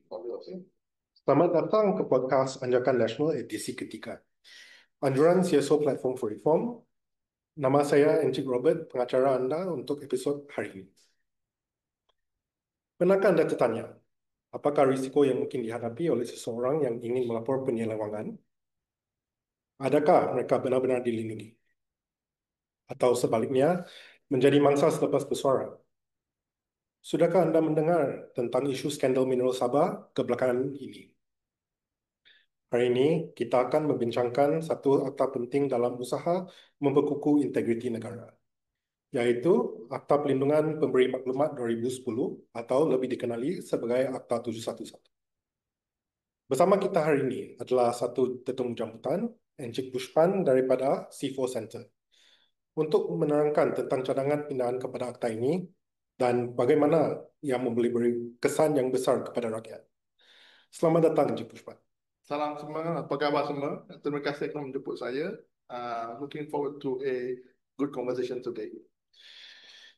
Selamat datang ke podcast Anjakan Nasional edisi ketiga. Anjuran CSO Platform for Reform. Nama saya Encik Robert, pengacara anda untuk episod hari ini. Pernahkah anda tertanya, apakah risiko yang mungkin dihadapi oleh seseorang yang ingin melapor penyelewangan? Adakah mereka benar-benar dilindungi? Atau sebaliknya, menjadi mangsa selepas bersuara? Sudahkah anda mendengar tentang isu skandal mineral Sabah kebelakangan ini? Hari ini, kita akan membincangkan satu akta penting dalam usaha memperkukuh integriti negara, yaitu Akta Pelindungan Pemberi Maklumat 2010 atau lebih dikenali sebagai Akta 711. Bersama kita hari ini adalah satu tetamu jemputan, Encik Bushpan daripada C4 Center, untuk menerangkan tentang cadangan pindahan kepada akta ini dan bagaimana ia memberi kesan yang besar kepada rakyat. Selamat datang, Encik Bushpan. Salam semua, apa khabar semua? Terima kasih kerana menjemput saya. Looking forward to a good conversation today.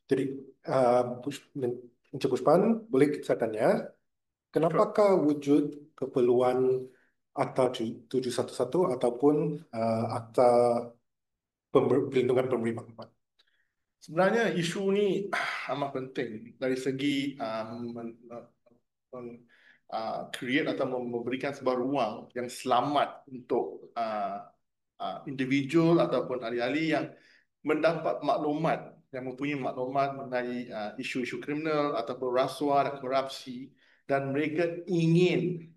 Jadi, Encik Bushpan, boleh saya tanya, kenapakah wujud keperluan Akta 711 ataupun Akta Perlindungan Pemberi Maklumat? Sebenarnya isu ni amat penting dari segi create atau memberikan sebuah ruang yang selamat untuk individu ataupun ahli-ahli yang mendapat maklumat, yang mempunyai maklumat mengenai isu-isu kriminal ataupun rasuah dan korupsi, dan mereka ingin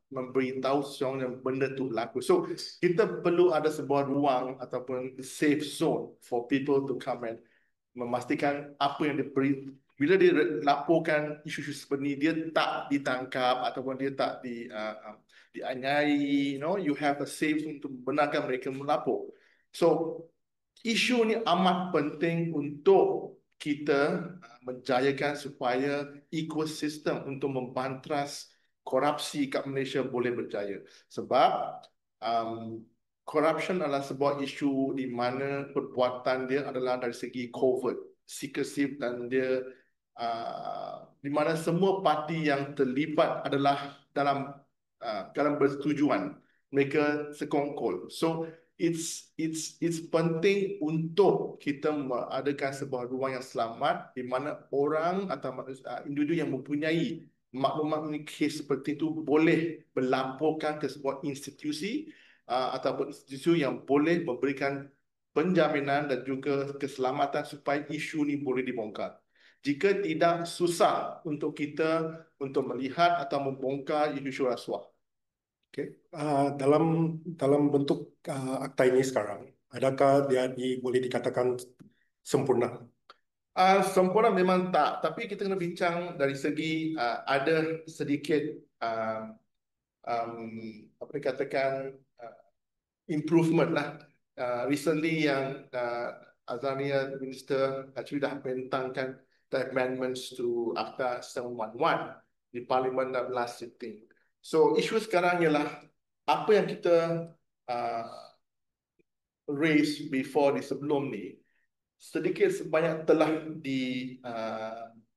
memberitahu seseorang yang benda itu berlaku. So, kita perlu ada sebuah ruang ataupun safe zone for people to come and memastikan apa yang diberi. Bila dia laporkan isu-isu seperti ini, dia tak ditangkap ataupun dia tak dianiaya, you have a safe zone untuk membenarkan mereka melapor. So, isu ni amat penting untuk kita menjayakan supaya ekosistem untuk membantras korupsi kat Malaysia boleh berjaya. Sebab corruption adalah sebuah isu di mana perbuatan dia adalah dari segi covert, secretive, dan dia di mana semua parti yang terlibat adalah dalam bersetujuan, mereka sekongkol. So it's penting untuk kita mengadakan sebuah ruang yang selamat di mana orang atau individu yang mempunyai maklumat mengenai kes seperti itu boleh melaporkan ke sebuah institusi ataupun institusi yang boleh memberikan penjaminan dan juga keselamatan supaya isu ini boleh dibongkar. Jika tidak, susah untuk kita untuk melihat atau membongkar isu rasuah. Okay. Dalam bentuk akta ini sekarang, adakah dia boleh dikatakan sempurna? Sempurna memang tak, tapi kita kena bincang dari segi ada sedikit apa dikatakan improvement lah. Recently yang Azania Minister actually dah bentangkan the amendments to Akta 711 di Parlimen dalam last sitting. So isu sekarang ialah apa yang kita raise before di sebelum ni sedikit sebanyak telah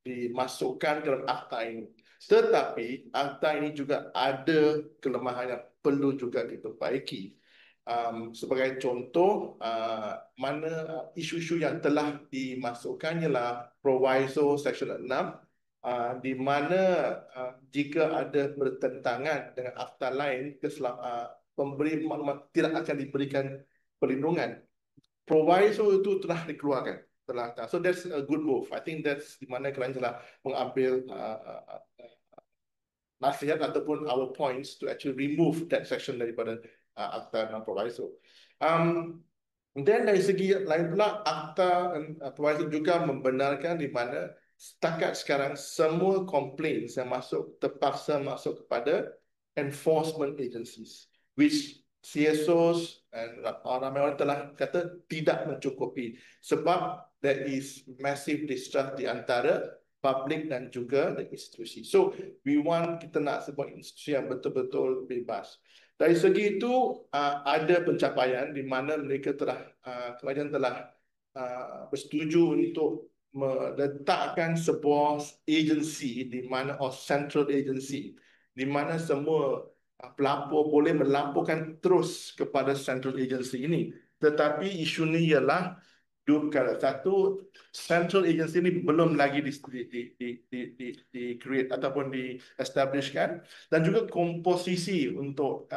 dimasukkan dalam akta ini. Tetapi akta ini juga ada kelemahan yang perlu juga diperbaiki. Sebagai contoh, mana isu-isu yang telah dimasukkan ialah Proviso Section 6, di mana jika ada bertentangan dengan akta lain, pemberi maklumat tidak akan diberikan perlindungan. Proviso itu telah dikeluarkan. So that's a good move. I think that's di mana kerana telah mengambil nasihat ataupun our points to actually remove that section daripada akta dan proviso. Dan dari segi lain pula, akta dan proviso juga membenarkan di mana setakat sekarang semua complaints yang terpaksa masuk kepada enforcement agencies, which CSOs dan ramai orang telah kata tidak mencukupi sebab there is massive distrust di antara public dan juga institusi. So kita nak sebuah institusi yang betul-betul bebas. Dari segi itu ada pencapaian di mana mereka kerajaan telah bersetuju untuk meletakkan sebuah agensi di mana, or central agency, di mana semua pelapor boleh melaporkan terus kepada central agency ini. Tetapi isu ni ialah dua perkara. Satu, central agency ini belum lagi di create ataupun di establishkan, dan juga komposisi untuk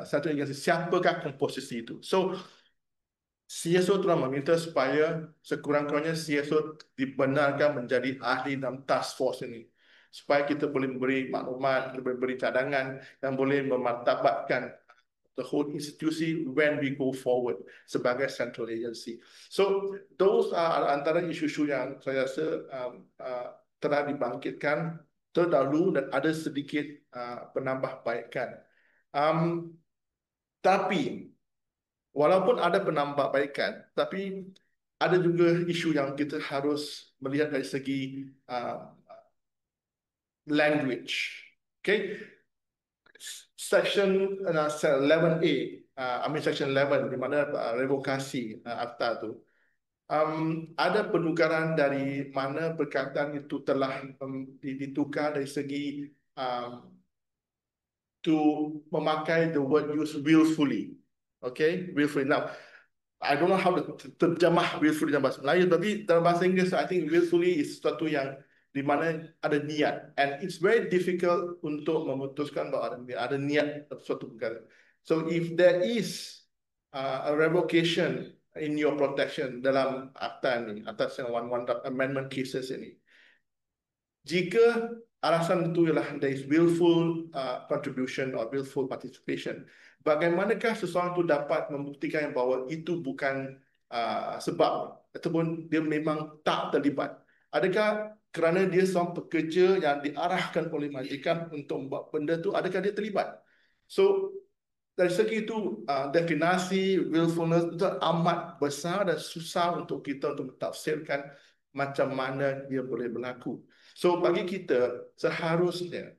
central agency, siapakah komposisi itu. So CSO telah meminta supaya sekurang-kurangnya CSO dibenarkan menjadi ahli dalam task force ini, supaya kita boleh memberi maklumat, kita boleh beri cadangan, dan boleh memartabatkan the whole institusi when we go forward sebagai central agency. So those are antara isu-isu yang saya rasa telah dibangkitkan terdahulu dan ada sedikit penambahbaikan. Tapi walaupun ada penambahbaikan, tapi ada juga isu yang kita harus melihat dari segi language. Okay, Section 11A, Section 11 di mana revokasi akta tu, ada penukaran dari mana perkataan itu telah ditukar dari segi to memakai the word use willfully. Okay, willfully. Now, I don't know how to terjemah willfully dalam bahasa Melayu, tapi dalam bahasa Inggeris, I think willfully is sesuatu yang di mana ada niat, and it's very difficult untuk memutuskan bahawa ada niat suatu perkara. So if there is a revocation in your protection dalam akta ini, atas yang one amendment cases ini, jika alasan itu ialah there is willful contribution or willful participation, bagaimanakah seseorang itu dapat membuktikan bahawa itu bukan sebab ataupun dia memang tak terlibat? Adakah kerana dia seorang pekerja yang diarahkan oleh majikan untuk membuat benda itu, adakah dia terlibat? So dari segi itu, definasi willfulness itu amat besar dan susah untuk kita untuk mentafsirkan macam mana dia boleh berlaku. So bagi kita, seharusnya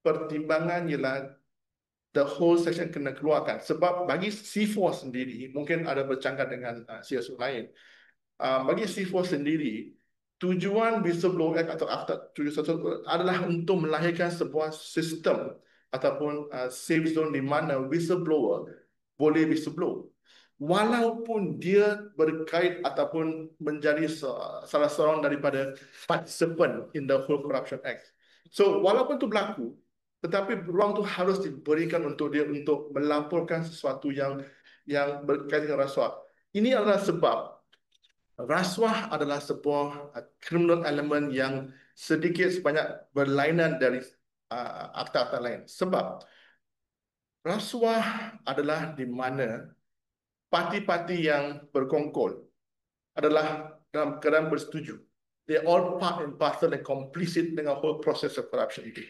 pertimbangan ialah the whole section kena keluarkan. Sebab bagi C4 sendiri, mungkin ada bercanggah dengan CSO lain. Bagi C4 sendiri, tujuan Whistleblower Act atau Akta 71 adalah untuk melahirkan sebuah sistem ataupun safe zone di mana whistleblower boleh whistleblow, walaupun dia berkait ataupun menjadi salah seorang daripada participant in the whole Corruption Act. So walaupun itu berlaku, tetapi ruang itu harus diberikan untuk dia untuk melaporkan sesuatu yang berkaitan dengan rasuah. Ini adalah sebab rasuah adalah sebuah criminal element yang sedikit sebanyak berlainan dari akta-akta lain. Sebab rasuah adalah di mana parti-parti yang berkongkol adalah dalam keadaan bersetuju. They all part and parcel and complicit dengan whole process of corruption itu.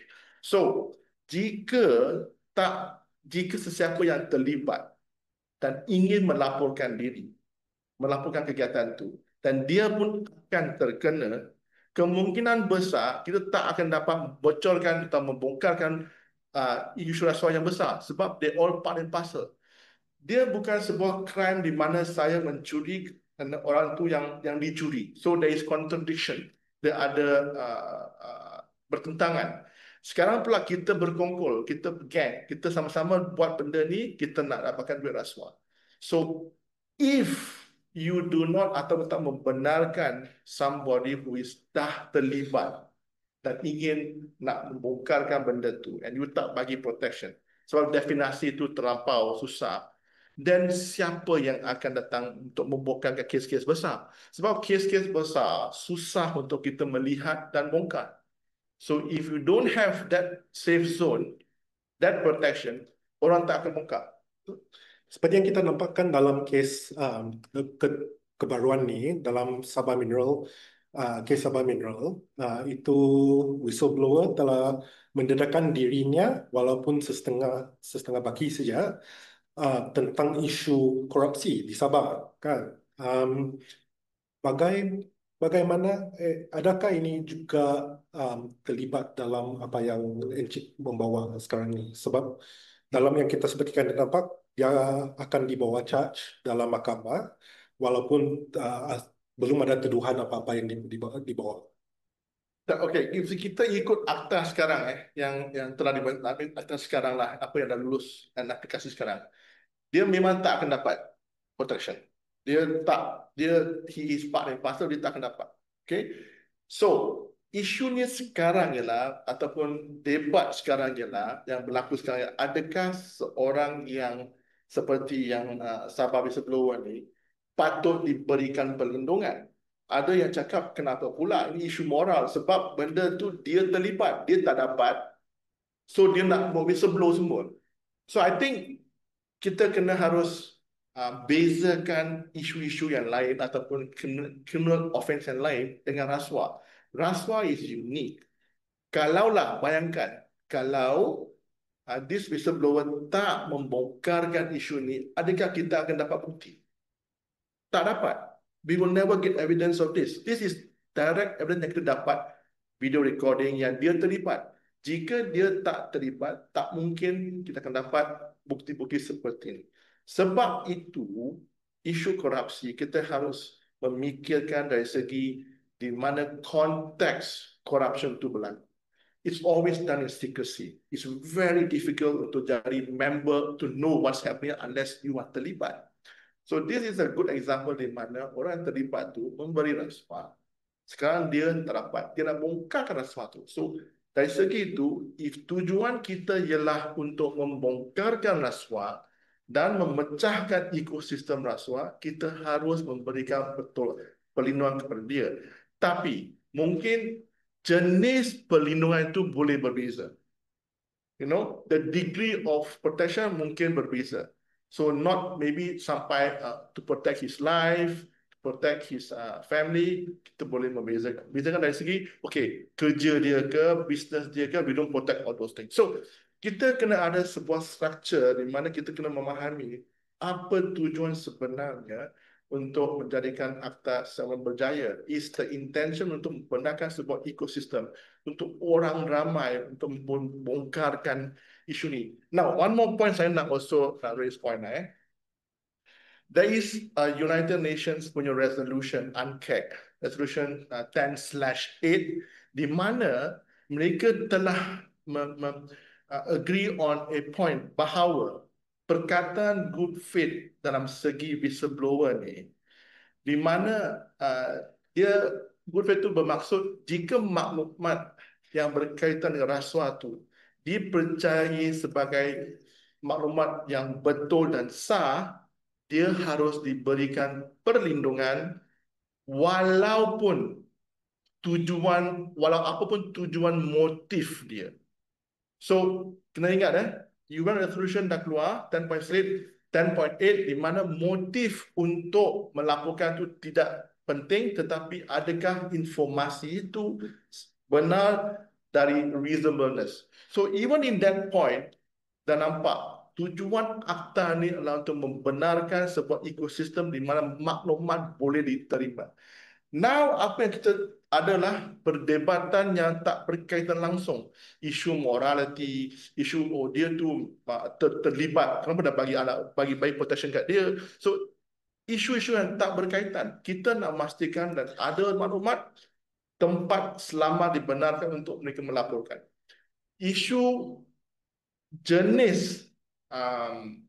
So, jika sesiapa yang terlibat dan ingin melaporkan diri, melaporkan kegiatan itu, dan dia pun akan terkena, kemungkinan besar kita tak akan dapat bocorkan atau membongkarkan isu rasuah yang besar sebab they all part and parcel. Dia bukan sebuah crime di mana saya mencuri dan orang tu yang dicuri. So there is contradiction. Dia ada bertentangan. Sekarang pula kita berkongkol, kita gang, kita sama-sama buat benda ni, kita nak dapatkan duit rasuah. So if you do not atau tak membenarkan somebody who is dah terlibat dan ingin nak membongkarkan benda tu, and you tak bagi protection, sebab definasi itu terlampau susah, dan siapa yang akan datang untuk membongkarkan kes-kes besar? Sebab kes-kes besar susah untuk kita melihat dan bongkar. So if you don't have that safe zone, that protection, orang tak akan bongkar. Seperti yang kita nampakkan dalam kes kebaruan ni, dalam Sabah Mineral, kes Sabah Mineral, itu whistleblower telah mendedahkan dirinya walaupun setengah baki saja tentang isu korupsi di Sabah, kan? Bagaimana, adakah ini juga terlibat dalam apa yang Encik membawa sekarang ini? Sebab dalam yang kita sebutkan nampak, dia akan dibawa charge dalam mahkamah, walaupun belum ada tuduhan apa-apa yang dibawa. Okay, if kita ikut akta sekarang yang telah dibuat akta sekarang lah, apa yang dah lulus dan aplikasi sekarang, dia memang tak akan dapat protection. He is part and parcel, dia tak akan dapat. Okay, so isunya sekarang ialah ataupun debat sekarang ialah yang berlaku sekarang ialah, adakah seorang yang seperti yang Sabah whistleblower ni patut diberikan perlindungan? Ada yang cakap kenapa pula ini isu moral sebab benda tu dia terlibat, dia tak dapat, so dia nak whistleblow semua. So I think kita kena harus bezakan isu-isu yang lain ataupun criminal offence yang lain dengan rasuah. Rasuah is unique. Kalaulah bayangkan kalau this whistleblower tak membongkarkan isu ni, adakah kita akan dapat bukti? Tak dapat. We will never get evidence of this. This is direct evidence yang kita dapat, video recording yang dia terlibat. Jika dia tak terlibat, tak mungkin kita akan dapat bukti-bukti seperti ini. Sebab itu, isu korupsi kita harus memikirkan dari segi di mana konteks corruption itu berlaku. It's always done in secrecy. It's very difficult untuk jadi member to know what's happening unless you are terlibat. So this is a good example di mana orang yang terlibat tu memberi rasuah. Sekarang dia tak dapat, dia nak bongkarkan rasuah tu. So dari segi itu, if tujuan kita ialah untuk membongkarkan rasuah dan memecahkan ekosistem rasuah, kita harus memberikan betul perlindungan kepada dia. Tapi mungkin jenis perlindungan itu boleh berbeza. You know, the degree of protection mungkin berbeza. So not maybe sampai to protect his life, to protect his family, kita boleh membezakan. Bezakan dari segi, okay, kerja dia ke, business dia ke, we don't protect all those things. So kita kena ada sebuah structure di mana kita kena memahami apa tujuan sebenarnya untuk menjadikan Akta Seven berjaya. Is the intention untuk membenarkan sebuah ekosistem untuk orang ramai untuk membongkarkan isu ni. Now, one more point saya nak also raise point There is a United Nations punya resolution, UNCAC, resolution 10/8, di mana mereka telah agree on a point bahawa perkataan good faith dalam segi whistleblower ni, di mana dia good faith itu bermaksud jika maklumat yang berkaitan dengan rasuah itu dipercayai sebagai maklumat yang betul dan sah, dia harus diberikan perlindungan walaupun apapun tujuan motif dia. So, kena ingat UN resolution dah keluar 10.8 di mana motif untuk melaporkan itu tidak penting, tetapi adakah informasi itu benar dari reasonableness. So even in that point, dah nampak tujuan akta ni adalah untuk membenarkan sebuah ekosistem di mana maklumat boleh diterima. Now, apa yang kita adalah perdebatan yang tak berkaitan langsung. Isu morality, isu dia tu terlibat, kenapa dah bagi protection kat dia. So, isu-isu yang tak berkaitan. Kita nak memastikan dan ada maklumat tempat selamat dibenarkan untuk mereka melaporkan. Isu jenis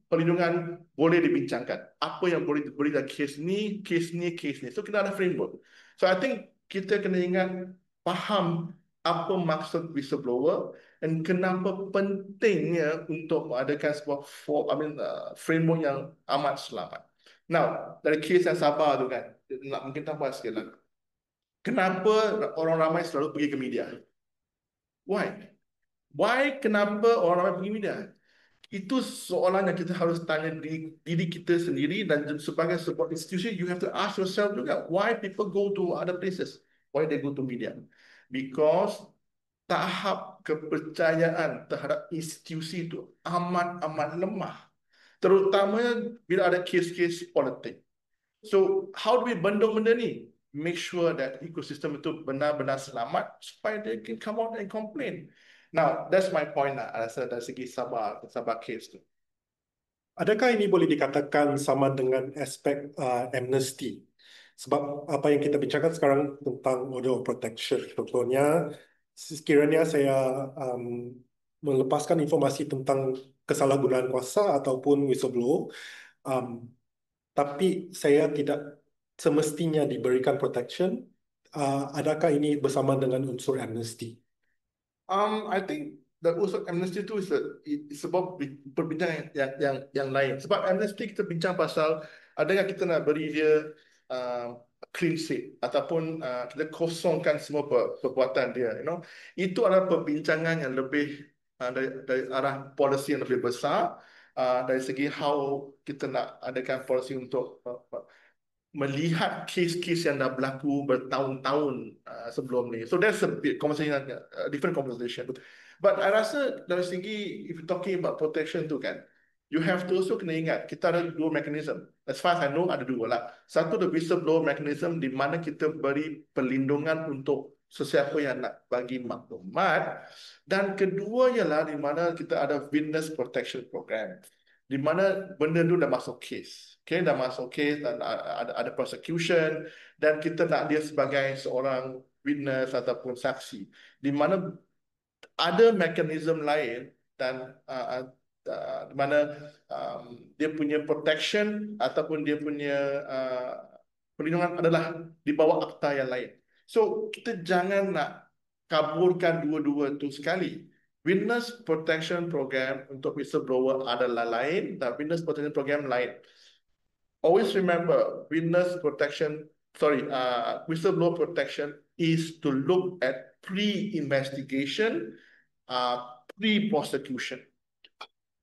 perlindungan boleh dibincangkan. Apa yang boleh diberi dalam kes ni. So, kita ada framework. So, I think kita kena ingat, faham apa maksud whistleblower dan kenapa pentingnya untuk mengadakan sebuah framework yang amat selamat. Now, dari kes yang Sabah tu kan, mungkin tambah sikit lah. Kenapa orang ramai selalu pergi ke media? Why? Kenapa orang ramai pergi media? Itu soalan yang kita harus tanya diri kita sendiri, dan sebagai sebuah institusi, you have to ask yourself juga, why people go to other places? Why they go to media? Because tahap kepercayaan terhadap institusi itu amat lemah. Terutamanya bila ada kes-kes politik. So, how do we bendung benda ni? Make sure that ekosistem itu benar-benar selamat supaya they can come out and complain. Now, that's my point lah, rasa dari segi Sabah case tu. Adakah ini boleh dikatakan sama dengan aspek amnesty? Sebab apa yang kita bincangkan sekarang tentang order of protection. Contohnya, sekiranya saya melepaskan informasi tentang kesalahgunaan kuasa ataupun whistleblower, um, tapi saya tidak semestinya diberikan protection, adakah ini bersama dengan unsur amnesty? I think the unsur amnesty itu sebab perbincangan yang lain. Sebab amnesty kita bincang pasal adakah kita nak beri dia clean sheet ataupun kita kosongkan semua perbuatan dia. Itu adalah perbincangan yang lebih dari arah policy yang lebih besar, dari segi how kita nak adakan policy untuk melihat kes-kes yang dah berlaku bertahun-tahun sebelum ni. So that's a bit conversation, different conversation. But I rasa dari segi, if you're talking about protection tu kan, you have to also kena ingat, kita ada dua mechanism. As far as I know, ada dua lah. Satu, the whistleblower mechanism, di mana kita beri perlindungan untuk sesiapa yang nak bagi maklumat. Dan kedua ialah di mana kita ada witness protection program, di mana benda tu dah masuk kes. Okay, dah masuk kes dan ada prosecution dan kita nak dia sebagai seorang witness ataupun saksi. Di mana ada mekanisme lain dan di mana dia punya protection ataupun dia punya perlindungan adalah di bawah akta yang lain. So, kita jangan nak kaburkan dua-dua tu sekali. Witness Protection Program untuk whistleblower adalah lain dan Witness Protection Program lain. Always remember, whistleblower protection is to look at pre-investigation, pre-prosecution.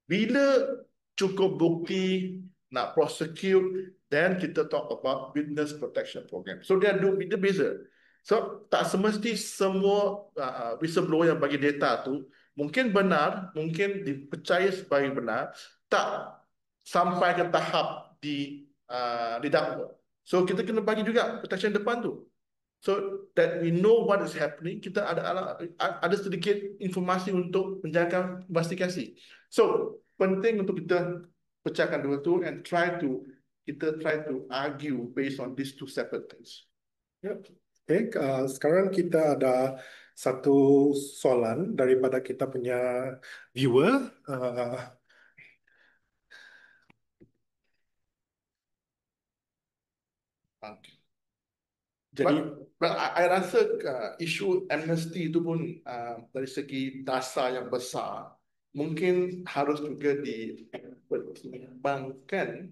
Bila cukup bukti nak prosecute, then kita talk about Witness Protection Program. So dia beza. So tak semesti semua whistleblower yang bagi data tu mungkin benar, mungkin dipercaya sebagai benar, tak sampai ke tahap didakwa. So kita kena bagi juga protection depan tu. So that we know what is happening, kita ada sedikit informasi untuk menjaga investigasi. So penting untuk kita pecahkan dua tu and kita try to argue based on these two separate things. Yep. Okay, sekarang kita ada satu soalan daripada kita punya viewer. Okay. Jadi, but I rasa isu amnesty itu pun dari segi dasar yang besar mungkin harus juga dipertimbangkan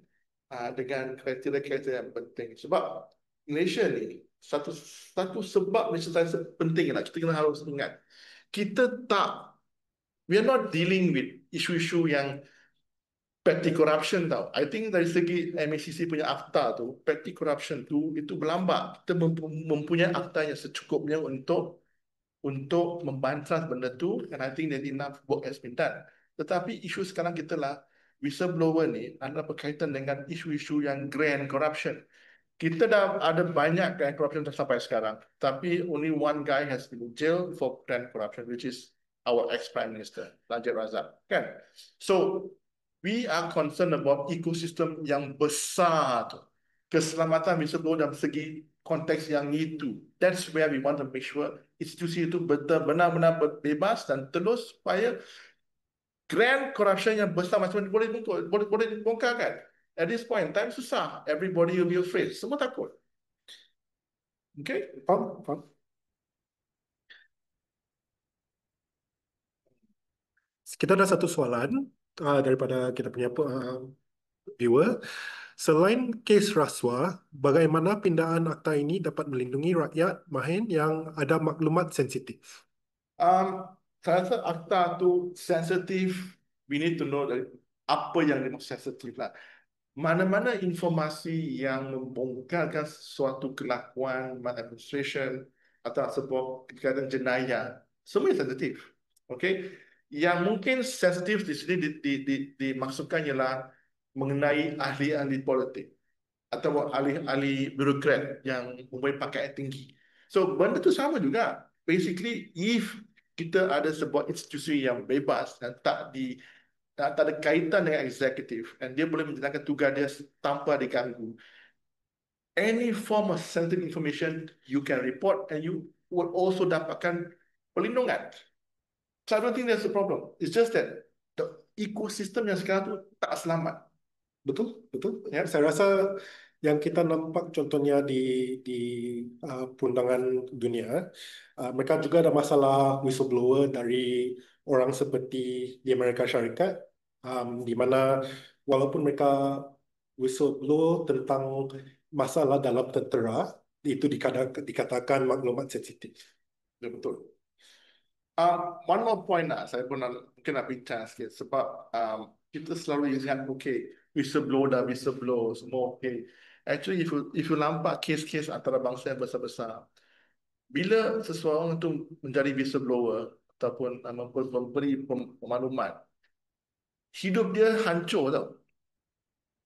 dengan kriteria-kriteria yang penting. Sebab Malaysia ni satu sebab Malaysia saya penting lah, kita kena harus ingat, we are not dealing with isu-isu yang petty corruption tau. I think dari segi MACC punya akta tu, petty corruption tu itu berlambak. Kita mempunyai akta yang secukupnya untuk membantah benda tu, and I think that enough work has been done. Tetapi isu sekarang kita lah, whistleblower ni adalah berkaitan dengan isu-isu yang grand corruption. Kita dah ada banyak grand corruption sampai sekarang, tapi only one guy has been in jail for grand corruption, which is our ex-Prime Minister, Najib Razak. Kan? So, we are concerned about ekosistem yang besar tu. Keselamatan whistleblower dalam segi konteks yang itu. That's where we want to make sure institusi itu benar-benar bebas dan terus supaya grand corruption yang besar macam mana boleh dibongkar kan. At this point in time, susah. Everybody will be afraid. Semua takut. Okay? faham. Kita ada satu soalan daripada kita punya viewer. Selain kes rasuah, bagaimana pindaan akta ini dapat melindungi rakyat Mahin yang ada maklumat sensitif? Saya rasa akta tu sensitif. We need to know apa yang dimaksud sensitif lah. Mana-mana informasi yang membongkarkan suatu kelakuan maladministration atau sebuah kegiatan jenayah, semua sensitif. Okay? Yang mungkin sensitif di sini dimaksudkan ialah mengenai ahli-ahli politik atau ahli-ahli birokrat yang mempunyai pakaian tinggi. So benda tu sama juga. Basically, if kita ada sebuah institusi yang bebas dan tak ada kaitan dengan eksekutif dan dia boleh menjalankan tugas dia tanpa diganggu, any form of sensitive information you can report and you will also dapatkan perlindungan. So I don't think that's a problem. It's just that the ecosystem yang sekarang tu tak selamat. Betul, betul. Ya. Saya rasa yang kita nampak contohnya di perundangan dunia, mereka juga ada masalah whistleblower dari orang seperti di Amerika Syarikat, di mana walaupun mereka whistleblower tentang masalah dalam tentera, itu dikatakan maklumat sensitif. Ya, betul. One more point lah, saya pun mungkin nak bincang sikit sebab kita selalu ingat, okay, whistleblower semua okay. Actually, if you nampak kes-kes antarabangsa yang besar-besar, bila seseorang tu menjadi whistleblower ataupun memberi pemakluman, hidup dia hancur tau.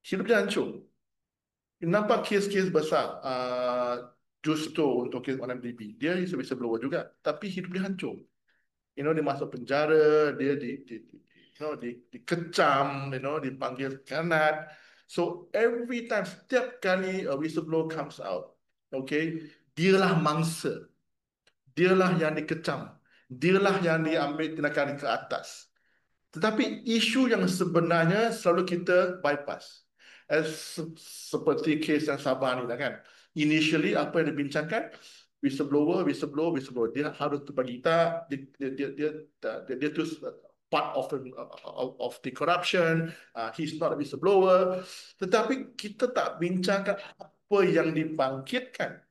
Hidup dia hancur. Nampak kes-kes besar, Justo untuk kes ONMDB, dia is a whistleblower juga, tapi hidup dia hancur. Dia masuk penjara, dia dikecam, dipanggil kanat. So every time, setiap kali a whistleblower comes out, okay, dialah mangsa, dialah yang dikecam, dialah yang diambil tindakan ke atas. Tetapi isu yang sebenarnya selalu kita bypass. Seperti kes yang Sabah ni lah kan. Initially apa yang dibincangkan, whistleblower. Dia harus terbagi tak, dia tu part of the corruption. He's not a whistleblower. Tetapi kita tak bincangkan apa yang dibangkitkan.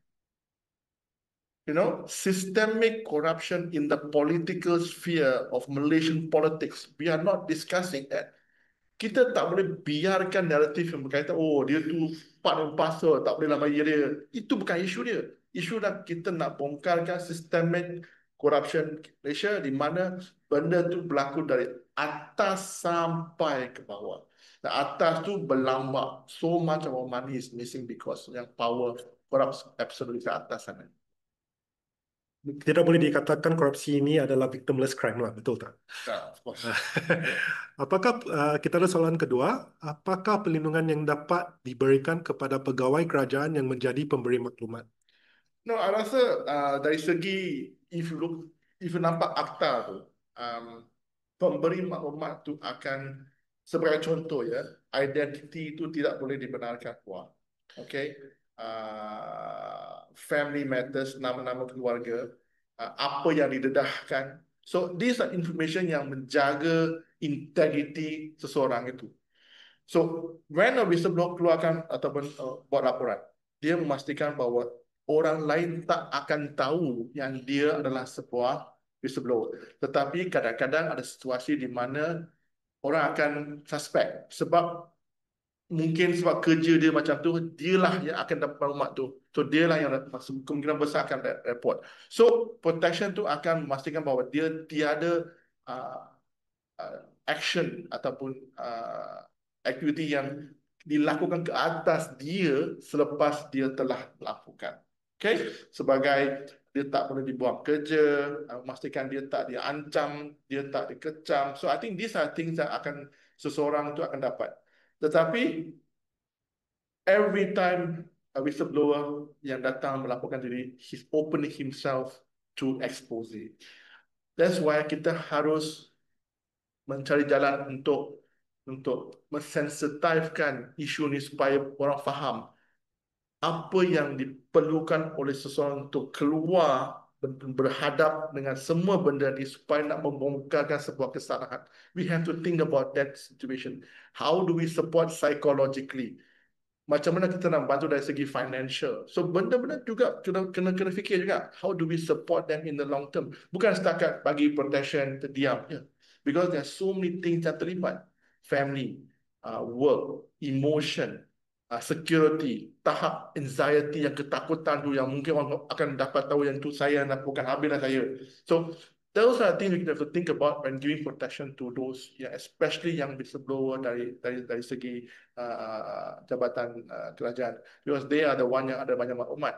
Systemic corruption in the political sphere of Malaysian politics. We are not discussing that. Kita tak boleh biarkan naratif yang berkaitan, oh dia tu part and parcel, tak boleh lah bagi dia. Itu bukan isu dia. Isu dah kita nak bongkarkan systemic corruption Malaysia di mana benda tu berlaku dari atas sampai ke bawah. Dan atas tu berlambak. So much of our money is missing because yang power corrupt absolutely ke atas sana. Tidak boleh dikatakan korupsi ini adalah victimless crime lah, betul tak? Of course. Apakah kita ada soalan kedua? Apakah perlindungan yang dapat diberikan kepada pegawai kerajaan yang menjadi pemberi maklumat? No, I rasa dari segi if you nampak akta tu, pemberi maklumat tu akan, sebagai contoh ya, identiti itu tidak boleh dibenarkan keluar. Okay, family matters, nama-nama keluarga, apa yang didedahkan. So these are information yang menjaga integriti seseorang itu. So when a whistleblower keluarkan ataupun buat laporan, dia memastikan bahawa orang lain tak akan tahu yang dia adalah sebuah whistleblower. Tetapi kadang-kadang ada situasi di mana orang akan suspek sebab mungkin sebab kerja dia macam tu, dialah yang akan dapat maklumat tu. So dialah yang kemungkinan besar akan report. So protection tu akan memastikan bahawa dia tiada action ataupun aktiviti yang dilakukan ke atas dia selepas dia telah melakukan. Okay? Sebagai dia tak boleh dibuang kerja, memastikan dia tak diancam, dia tak dikecam. So I think these are things yang akan seseorang itu akan dapat. Tetapi every time a whistleblower yang datang melaporkan diri, he's opening himself to expose it. That's why kita harus mencari jalan untuk mensensitifkan isu ni supaya orang faham apa yang diperlukan oleh seseorang untuk keluar berhadap dengan semua benda ni supaya nak membongkarkan sebuah kesalahan. We have to think about that situation. How do we support psychologically? Macam mana kita nak bantu dari segi financial? So benda-benda juga kena fikir juga. How do we support them in the long term? Bukan setakat bagi protection terdiam. Yeah. Because there are so many things yang terlibat. Family, work, emotion, security, tahap anxiety, yang ketakutan tu yang mungkin orang akan dapat tahu yang tu saya nak bukan habislah saya. So those are things we have to think about when giving protection to those, especially yang whistleblower dari segi jabatan kerajaan, because they are the one yang ada banyak maklumat.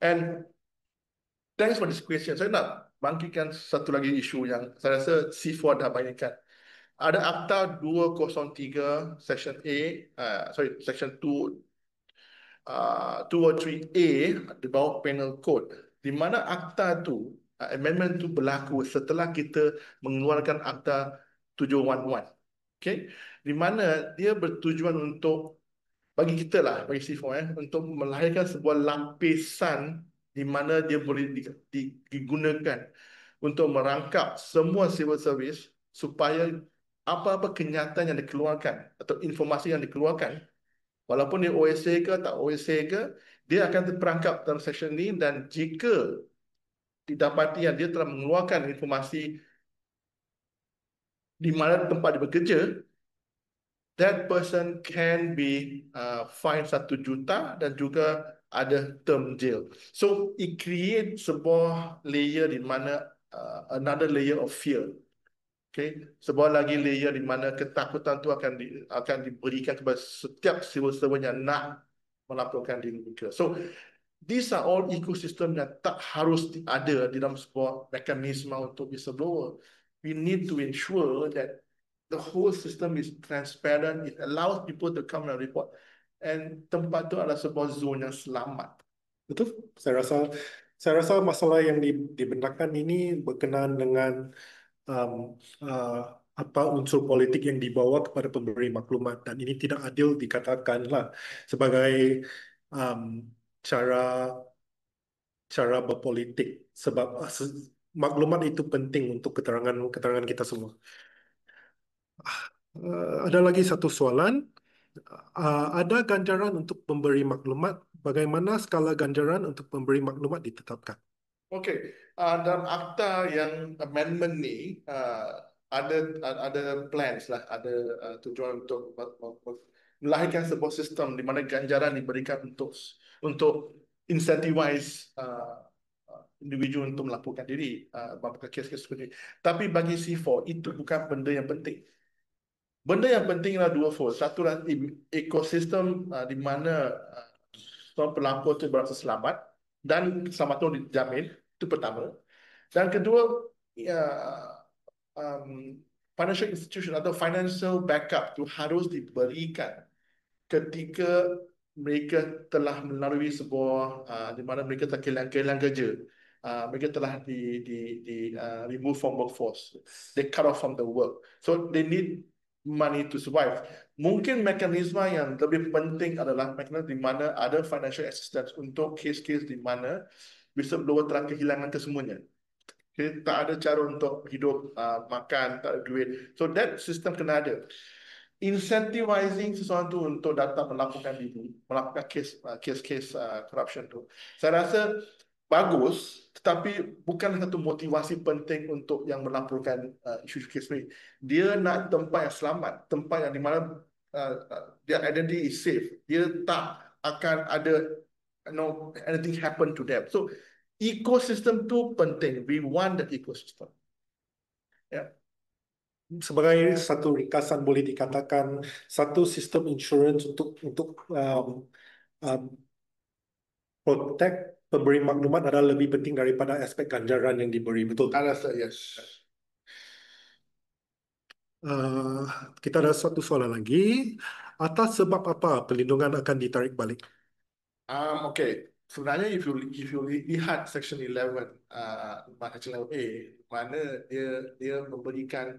And thanks for this question. Saya nak bangkitkan satu lagi isu yang saya rasa C4 dah banyakkan. Ada Akta 203 Section A, Section 2 203A di bawah penal code, di mana akta tu, amendment tu berlaku setelah kita mengeluarkan akta 711. Okay? Di mana dia bertujuan untuk, bagi kita lah, bagi C4, untuk melahirkan sebuah lapisan di mana dia boleh digunakan untuk merangkap semua civil service supaya apa-apa kenyataan yang dikeluarkan atau informasi yang dikeluarkan, walaupun dia OSA ke tak OSA ke, dia akan terperangkap dalam section ini, dan jika didapati yang dia telah mengeluarkan informasi di mana tempat dia bekerja, that person can be fined 1 juta dan juga ada term jail. So it create sebuah layer di mana another layer of fear. Okay, sebuah lagi layer di mana ketakutan tu akan diberikan kepada setiap civil servant yang nak melaporkan diri mereka. So these are all ecosystem yang tak harus ada di dalam sebuah mekanisme untuk whistleblower. We need to ensure that the whole system is transparent. It allows people to come and report. And tempat tu adalah sebuah zon yang selamat. Betul? Saya rasa masalah yang dibenarkan ini berkenaan dengan apa unsur politik yang dibawa kepada pemberi maklumat, dan ini tidak adil dikatakanlah sebagai cara berpolitik, sebab maklumat itu penting untuk keterangan kita semua. Ada lagi satu soalan. Ada ganjaran untuk pemberi maklumat? Bagaimana skala ganjaran untuk pemberi maklumat ditetapkan? Okey, dalam akta yang amendment ni ada plans lah, ada tujuan untuk melahirkan sebuah sistem di mana ganjaran diberikan untuk incentivize individu untuk melaporkan diri, melaporkan kes-kes seperti ini. Tapi bagi C4 itu bukan benda yang penting. Benda yang penting adalah dua fold. Satu adalah ekosistem di mana seorang pelapor itu berasa selamat dan keselamatan dijamin. Itu pertama. Dan kedua, financial institution atau financial backup itu harus diberikan ketika mereka telah melalui sebuah di mana mereka telah kehilangan kerja. Mereka telah remove from workforce. They cut off from the work. So they need money to survive. Mungkin mekanisme yang lebih penting adalah mekanisme di mana ada financial assistance untuk kes-kes di mana whistleblower telah kehilangan kesemuanya. Okay, tak ada cara untuk hidup, makan, tak ada duit. So that system kena ada. Incentivizing seseorang tu untuk datang melakukan diri, melakukan kes-kes corruption tu, saya rasa bagus, tetapi bukan satu motivasi penting untuk yang melaporkan isu-isu kes ni. Dia nak tempat yang selamat, tempat yang di mana their identity is safe. Dia tak akan ada anything happen to them. So ecosystem tu penting. We want that ecosystem. Yeah. Sebagai satu ringkasan boleh dikatakan satu sistem insurance untuk protect pemberi maklumat adalah lebih penting daripada aspek ganjaran yang diberi, betul? Yes. Kita ada satu soalan lagi. Atas sebab apa perlindungan akan ditarik balik? Okay. Sebenarnya if you lihat section 11 section 11A, mana dia memberikan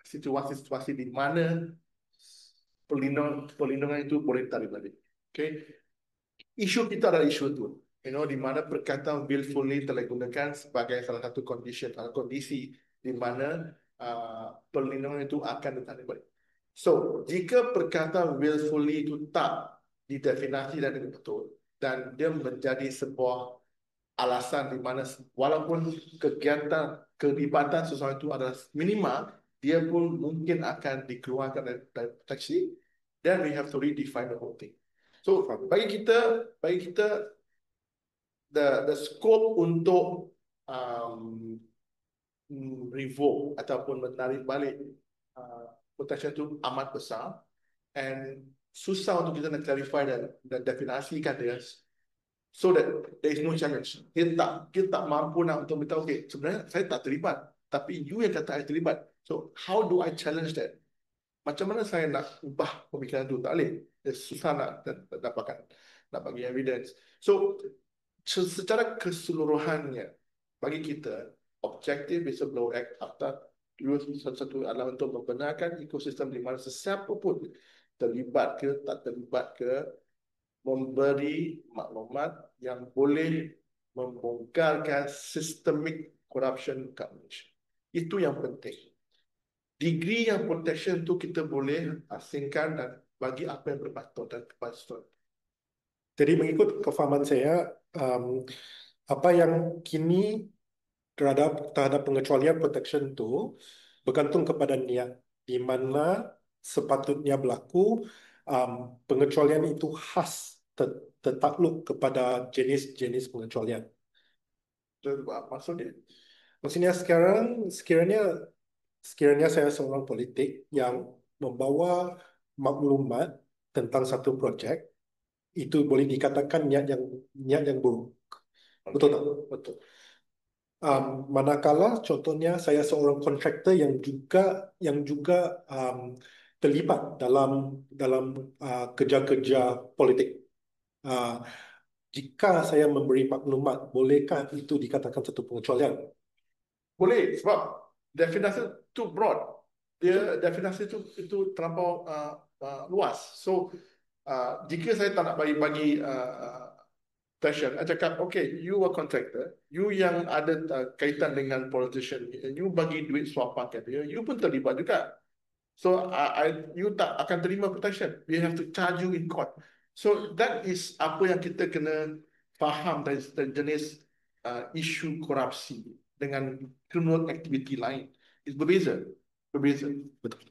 situasi-situasi di mana perlindungan itu boleh ditarik balik. Okay. Isu kita adalah isu itu, di mana perkataan willfully telah digunakan sebagai salah satu condition atau kondisi di mana perlindungan itu akan ditarik balik. So, jika perkataan willfully itu tak didefinasi dengan betul dan dia menjadi sebuah alasan di mana walaupun kegiatan kelibatan seseorang itu adalah minimal, dia pun mungkin akan dikeluarkan dari proteksi, then we have to redefine the whole thing. So bagi kita the scope untuk revoke ataupun menarik balik protection itu amat besar, and susah untuk kita nak clarify dan definasikan dia, so that there is no challenge. Kita tak mampu nak untuk beritahu, okay, sebenarnya saya tak terlibat, tapi you yang kata saya terlibat. So how do I challenge that? macam mana saya nak ubah pemikiran itu? Tak boleh. Susah nak dapatkan, nak bagi evidence. So, secara keseluruhannya, bagi kita, Objective Whistleblower Act Akta 2011 adalah untuk membenarkan ekosistem di mana sesiapa pun terlibat ke tak terlibat ke memberi maklumat yang boleh membongkarkan systemic corruption kat Malaysia. Itu yang penting. Degree yang protection tu kita boleh asingkan dan bagi apa yang berpatut dan kepatutan. Jadi mengikut kefahaman saya, apa yang kini terhadap pengecualian protection itu bergantung kepada niat di mana sepatutnya berlaku. Pengecualian itu khas tertakluk kepada jenis-jenis pengecualian. Maksudnya, Maksudnya sekiranya saya seorang politik yang membawa maklumat tentang satu projek, itu boleh dikatakan niat yang buruk. Betul tak? betul. Manakala contohnya saya seorang kontraktor yang juga terlibat dalam kerja-kerja politik. Uh, Jika saya memberi maklumat, bolehkah itu dikatakan satu pengecualian? Boleh, sebab definasi tu broad. Dia definisi itu terlampau luas. So, jika saya tak nak bagi passion, saya cakap, okay, you are contractor, you yang ada kaitan dengan politician, you bagi duit suapan ke dia, you pun terlibat juga. So, you tak akan terima protection. We have to charge you in court. So, that is apa yang kita kena faham dari jenis isu korupsi dengan criminal activity lain. It's berbeza. Berbeza. Betul.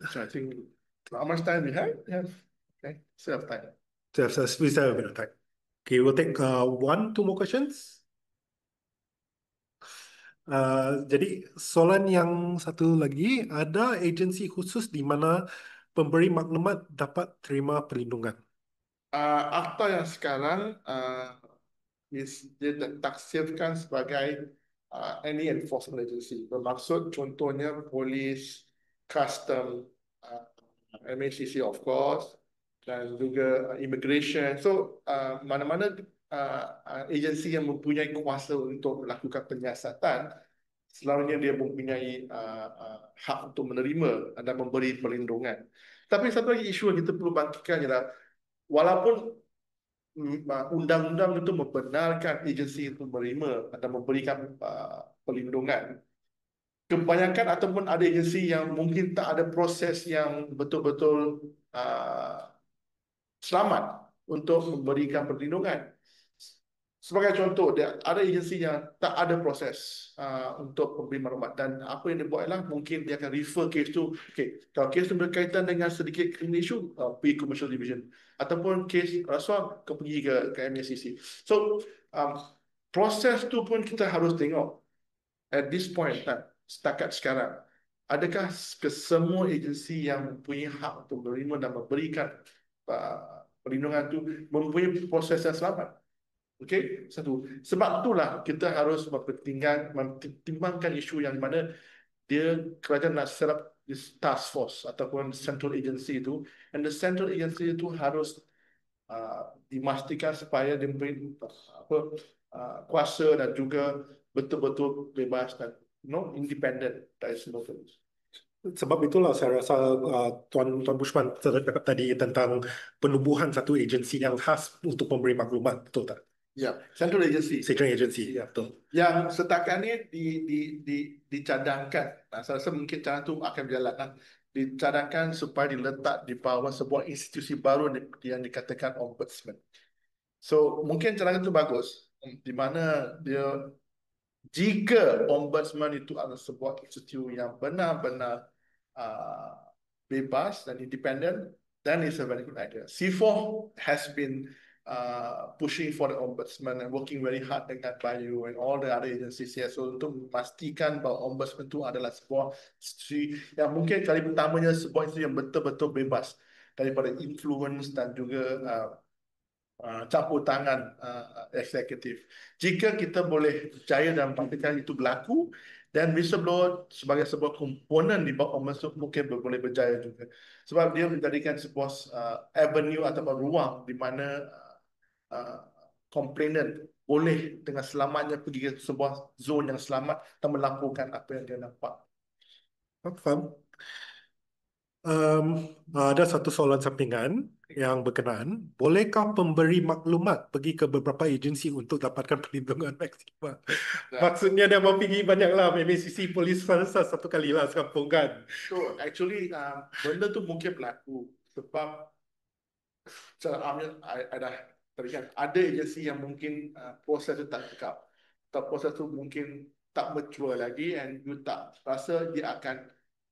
So, I think, how much time we have? Yes. Okay, still have time. We still have a bit of time. Okay, we'll take two more questions. Jadi soalan yang satu lagi, ada agensi khusus di mana pemberi maklumat dapat terima perlindungan? Akta yang sekarang dia taksirkan sebagai any enforcement agency. Bermaksud contohnya polis, custom, MACC of course, dan juga immigration. So mana-mana agensi yang mempunyai kuasa untuk melakukan penyiasatan, selalunya dia mempunyai hak untuk menerima dan memberi perlindungan. Tapi satu lagi isu yang kita perlu bangkitkan ialah walaupun undang-undang itu membenarkan agensi itu menerima dan memberikan perlindungan, kebanyakan ataupun ada agensi yang mungkin tak ada proses yang betul-betul selamat untuk memberikan perlindungan. Sebagai contoh, ada agensi yang tak ada proses untuk memberi maklumat, dan apa yang dia buat ialah mungkin dia akan refer kes tu, okay, kalau kes tu berkaitan dengan sedikit criminal issue, pergi commercial division, ataupun kes rasuah, pergi ke MACC. So, proses tu pun kita harus tengok at this point, setakat sekarang, adakah semua agensi yang mempunyai hak untuk menerima dan memberikan perlindungan tu mempunyai proses yang selamat? Okey, satu. Sebab itulah kita harus mempertimbangkan isu yang mana dia kerajaan nak set up this task force ataupun central agency itu, and the central agency itu harus dimastikan supaya dia memberi kuasa dan juga betul-betul bebas dan independent dari semua itu. Sebab itulah saya rasa Tuan Bushman cakap tadi tentang penubuhan satu agensi yang khas untuk memberi maklumat, betul tak? Ya, central agency. Central agency, ya, betul. Yang setakat ni dicadangkan. Saya rasa mungkin cara tu akan berjalan. Dicadangkan supaya diletak di bawah sebuah institusi baru yang dikatakan ombudsman. So, mungkin cara itu bagus. Di mana dia, jika ombudsman itu adalah sebuah institusi yang benar-benar bebas dan independen, then it's a very good idea. C4 has been pushing for the ombudsman and working very hard dengan Bayu and all the other agencies here. So untuk memastikan bahawa ombudsman itu adalah sebuah institusi yang mungkin kali pertamanya sebuah institusi yang betul-betul bebas daripada influence dan juga campur tangan eksekutif. Jika kita boleh percaya dan pastikan itu berlaku, Dan whistleblower sebagai sebuah komponen di bawah masuk mungkin boleh berjaya juga. Sebab dia menjadikan sebuah avenue atau ruang di mana uh, komplainan boleh dengan selamatnya pergi ke sebuah zon yang selamat dan melaporkan apa yang dia nampak. Faham? Ada satu soalan sampingan yang berkenaan. Bolehkah pemberi maklumat pergi ke beberapa agensi untuk dapatkan perlindungan maksima? Nah, Maksudnya dia mau pergi banyak lah. Maybe sisi polis satu kali lah sekampung kan. so actually benda tu mungkin berlaku sebab secara amnya ada tadi kan ada agensi yang mungkin proses itu tak cekap atau proses itu mungkin tak mature lagi and you tak rasa dia akan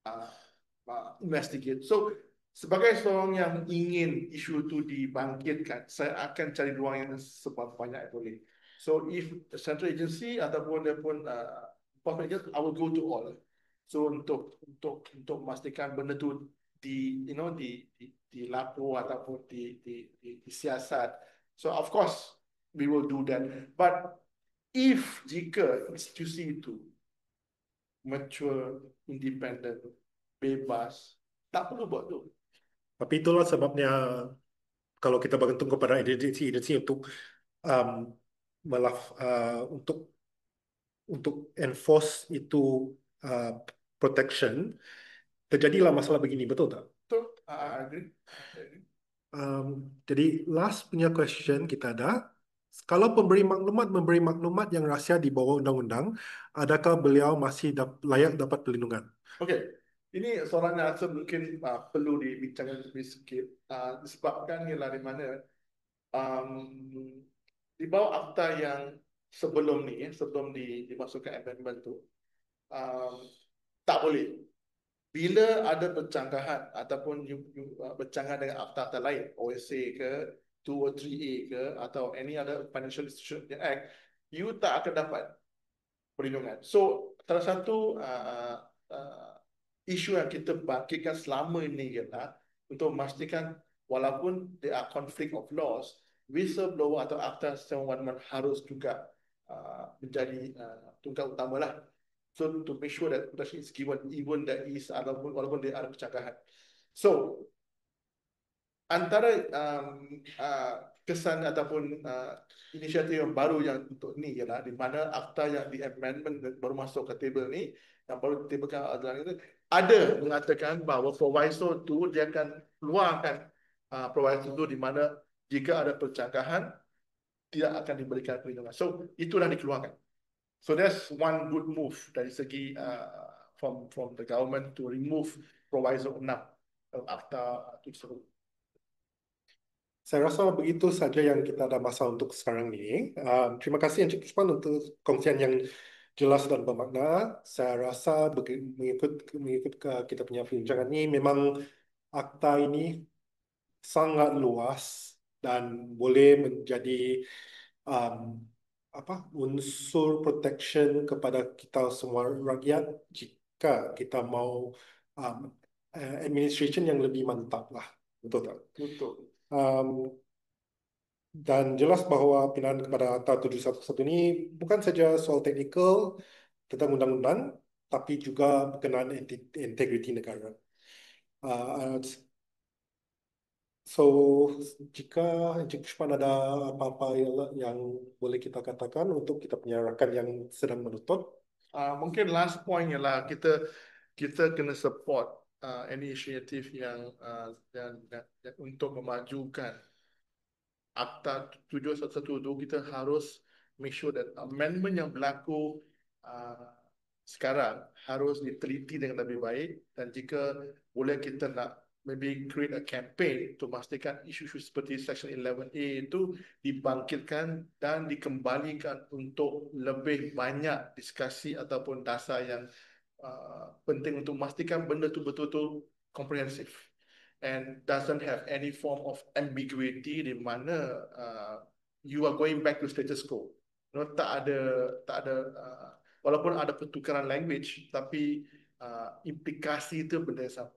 uh, investigate. So sebagai seorang yang ingin isu itu dibangkitkan, saya akan cari ruang yang sebanyak boleh. So if the central agency ataupun dia pun enforcement agency, I will go to all. So untuk memastikan benda tu dilapor ataupun disiasat. So of course we will do that. But if jika institusi itu mature, independent, bebas, tak perlu buat tu. Tapi itulah sebabnya kalau kita bergantung kepada agensi-agensi untuk um, untuk enforce itu uh, protection, terjadilah masalah begini, betul tak? So, I agree. Jadi last punya question kita ada, kalau memberi maklumat yang rahsia di bawah undang-undang, adakah beliau masih layak dapat perlindungan? Okay, ini soalan yang mungkin perlu dibincangkan lebih sikit. Disebabkan ialah di mana um, di bawah akta yang sebelum ni, sebelum dimasukkan amendment tu, um, tak boleh. Bila ada bercanggahan ataupun bercanggah dengan akta-akta lain, OSA ke, 203A ke, atau any other Financial Institution Act, you tak akan dapat perlindungan. So, salah satu isu yang kita bangkitkan selama ini ialah untuk memastikan walaupun there are conflict of laws, whistleblower atau akta 711 harus juga menjadi tunggal utama lah. So to make sure that protection is given even there is walaupun dia ada percakapan. So antara kesan ataupun inisiatif yang baru yang untuk ni ialah di mana akta yang di amendment baru masuk ke table ni yang baru ditibulkan adalah itu ada mengatakan bahawa proviso tu dia akan keluarkan proviso tu di mana jika ada percakapan tidak akan diberikan perlindungan. So itulah dikeluarkan. So that's one good move dari segi from the government to remove proviso 6 akta tersebut. Saya rasa begitu saja yang kita ada masa untuk sekarang ini. Terima kasih Encik Usman untuk kongsian yang jelas dan bermakna. Saya rasa mengikut kita punya perbincangan ini, memang akta ini sangat luas dan boleh menjadi um, unsur protection kepada kita semua rakyat jika kita mau administration yang lebih mantap lah. Betul tak? Betul. Dan jelas bahawa pindahan kepada Akta 711 ini bukan saja soal teknikal tentang undang-undang, tapi juga berkenaan integriti negara. So, jika Encik Usman ada apa-apa yang boleh kita katakan untuk kita punya rakan yang sedang menuntut. Mungkin last point ialah kita kena support any initiative yang untuk memajukan Akta 711 kita harus make sure that amendment yang berlaku sekarang harus diteliti dengan lebih baik dan jika boleh kita nak maybe create a campaign untuk memastikan isu-isu seperti Section 11A itu dibangkitkan dan dikembalikan untuk lebih banyak diskusi ataupun dasar yang penting untuk memastikan benda itu betul-betul komprehensif and doesn't have any form of ambiguity di mana you are going back to status quo. No, tak ada walaupun ada pertukaran language tapi implikasi itu benda yang sama.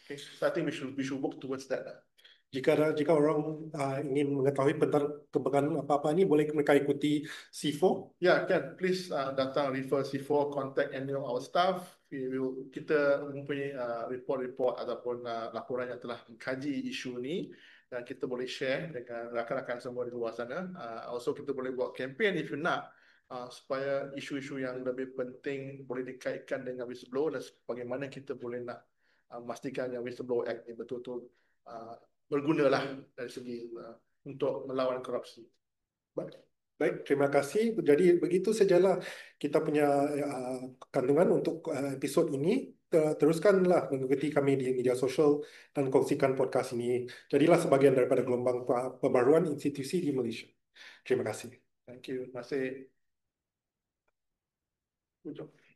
Okay, so I think we should work towards that. Jika orang ingin mengetahui tentang kembangan apa-apa ni, boleh mereka ikuti C4. Ya, kan. Please datang refer C4, contact any of our staff. Kita mempunyai report-report ataupun laporan yang telah mengkaji isu ni dan kita boleh share dengan rakan-rakan semua di luar sana. Also kita boleh buat campaign if you nak supaya isu-isu yang lebih penting boleh dikaitkan dengan whistleblower dan bagaimana kita boleh nak memastikan yang Whistleblower Act ni betul-betul bergunalah dari segi untuk melawan korupsi. Baik, terima kasih. Jadi begitu sajalah kita punya kandungan untuk episod ini. Teruskanlah mengikuti kami di media sosial dan kongsikan podcast ini. Jadilah sebahagian daripada gelombang pembaruan institusi di Malaysia. Terima kasih. Thank you. Terima kasih. Good job.